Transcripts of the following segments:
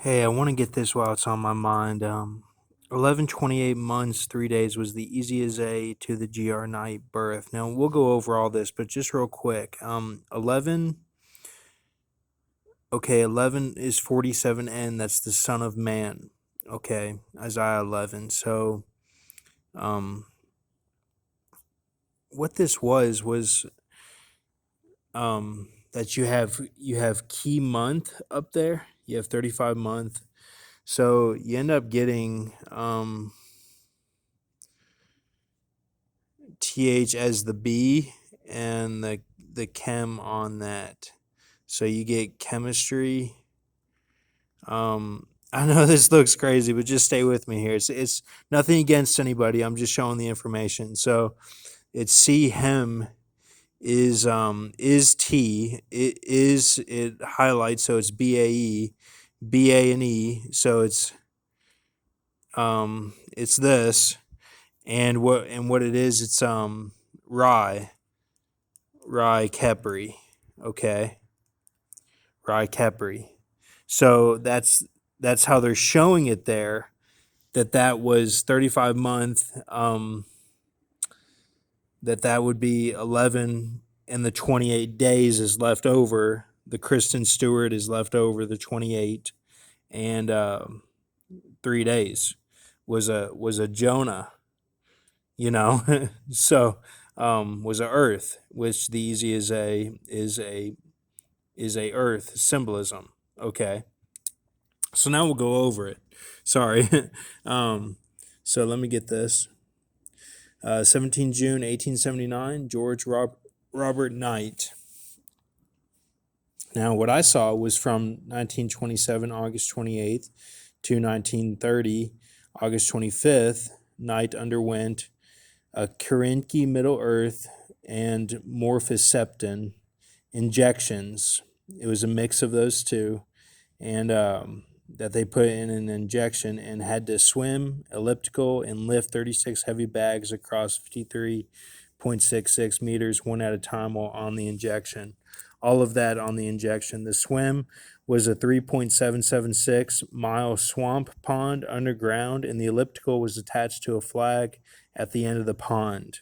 Hey, I want to get this while it's on my mind. 11 28 months, 3 days was the easiest A to the GR Knight birth. Now we'll go over all this, but just real quick. 11. Okay, 11 is 47N. That's the Son of Man. Okay, Isaiah 11. So, um, what this was that you have key month up there. You have 35 month. So you end up getting th as the B and the chem on that. So you get chemistry. I know this looks crazy, but just stay with me here. It's nothing against anybody. I'm just showing the information. So it's C hem is T. It highlights, so it's BAE, BA and E. So it's this, and what it is, it's rye Khepri. Okay, rye Khepri. So that's how they're showing it there. That was 35 month. That would be 11, and the 28 days is left over. The Kristen Stewart is left over. The 28 and 3 days was a Jonah. So was a Earth, which the easy is a Earth symbolism. Okay, so now we'll go over it. Sorry. um, so let me get this. 17 June 1879, Robert Knight. Now, what I saw was from 1927, August 28th, to 1930, August 25th. Knight underwent a Kerinki Middle Earth and Morphiseptin injections. It was a mix of those two, and that they put in an injection, and had to swim, elliptical, and lift 36 heavy bags across 53.66 meters one at a time while on the injection. All of that on the injection. The swim was a 3.776-mile swamp pond underground, and the elliptical was attached to a flag at the end of the pond.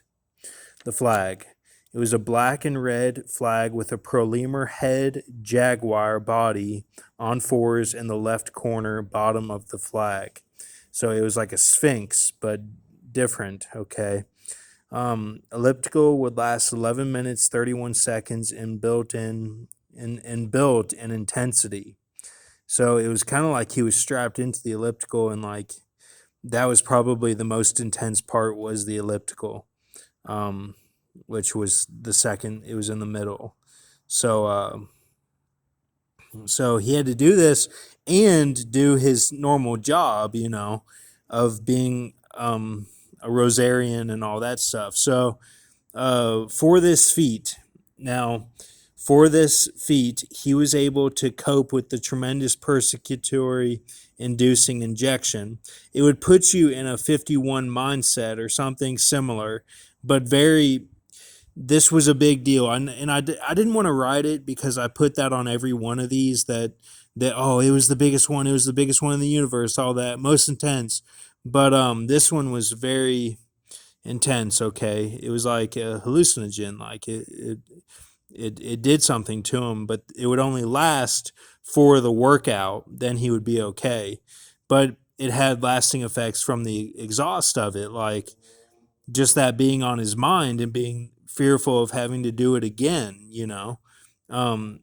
The flag. It was a black and red flag with a prolemur head jaguar body on fours in the left corner bottom of the flag. So it was like a sphinx, but different. Okay. Elliptical would last 11 minutes 31 seconds and built in intensity. So it was kind of like he was strapped into the elliptical, and like that was probably the most intense part, was the elliptical. Which was the second. It was in the middle. So he had to do this and do his normal job, of being a Rosarian and all that stuff. So for this feat, now, for this feat, he was able to cope with the tremendous persecutory inducing injection. It would put you in a 51 mindset or something similar, but this was a big deal. And I didn't want to write it because I put that on every one of these, that oh, it was the biggest one, it was the biggest one in the universe, all that, most intense. But this one was very intense. Okay, it was like a hallucinogen, like it did something to him, but it would only last for the workout, then he would be okay. But it had lasting effects from the exhaust of it, like just that being on his mind and being fearful of having to do it again. Um,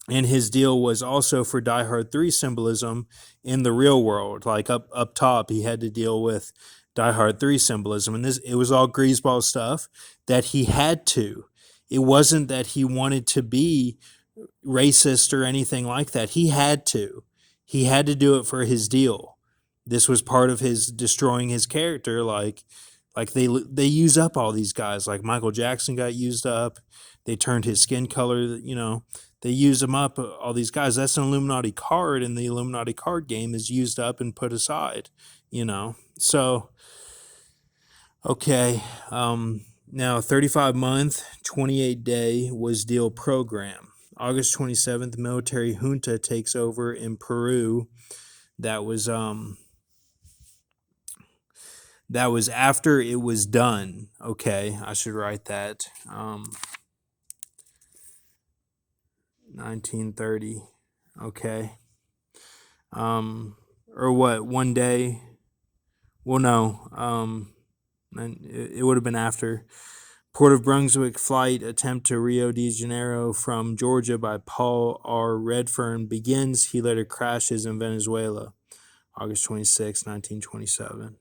and his deal was also for Die Hard 3 symbolism in the real world. Like up top, he had to deal with Die Hard 3 symbolism. And it was all greaseball stuff that he had to. It wasn't that he wanted to be racist or anything like that. He had to. He had to do it for his deal. This was part of his destroying his character. Like they use up all these guys. Like Michael Jackson got used up. They turned his skin color. They use them up. All these guys. That's an Illuminati card, and the Illuminati card game is used up and put aside. So okay. Now 35 month, 28 day was deal program. August 27th, military junta takes over in Peru. That was after it was done. Okay, I should write that. 1930. Okay. Or what? One day. Well, no. And it would have been after. Port of Brunswick flight attempt to Rio de Janeiro from Georgia by Paul R. Redfern begins. He later crashes in Venezuela, August 26, 1927.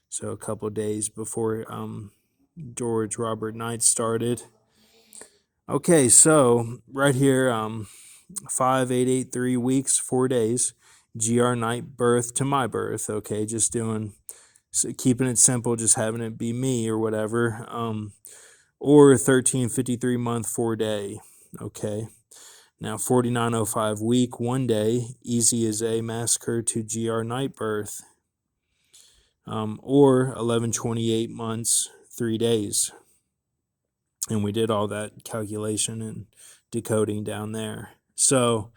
So a couple of days before George Robert Knight started. Okay, so right here, 5883 weeks, 4 days. GR Knight birth to my birth. Okay, just doing, so keeping it simple, just having it be me or whatever. Or 1353 month, 4 day. Okay. Now 4905 week, 1 day. Easy as a massacre to GR Knight birth. Or 1128 months, 3 days. And we did all that calculation and decoding down there. So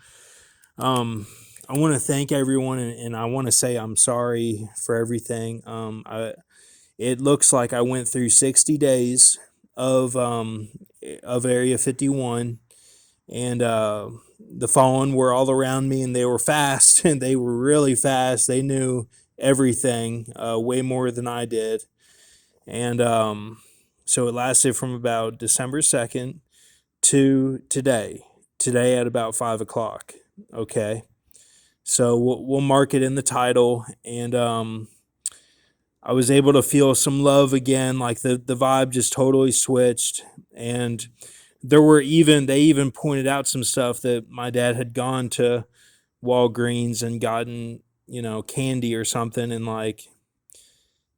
I want to thank everyone, and I want to say I'm sorry for everything. It looks like I went through 60 days of Area 51, and the Fallen were all around me, and they were fast, and they were really fast. They knew everything way more than I did, and so it lasted from about December 2nd to today. Today at about 5 o'clock. Okay. So we'll mark it in the title, and I was able to feel some love again. Like the vibe just totally switched, and they even pointed out some stuff that my dad had gone to Walgreens and gotten, candy or something, and like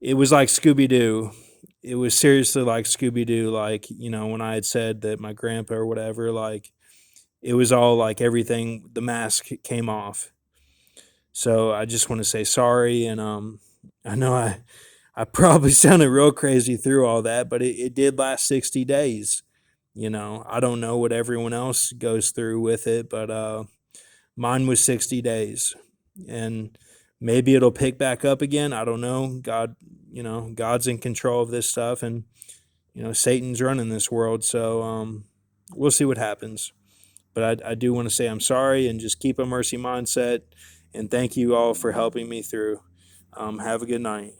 it was like Scooby Doo. It was seriously like Scooby Doo. Like, when I had said that my grandpa or whatever, like it was all like everything, the mask came off. So I just want to say sorry, and I know I probably sounded real crazy through all that, but it did last 60 days. I don't know what everyone else goes through with it, but mine was 60 days, and maybe it'll pick back up again. I don't know. God's in control of this stuff, and Satan's running this world, so we'll see what happens. But I do want to say I'm sorry, and just keep a mercy mindset. And thank you all for helping me through. Have a good night.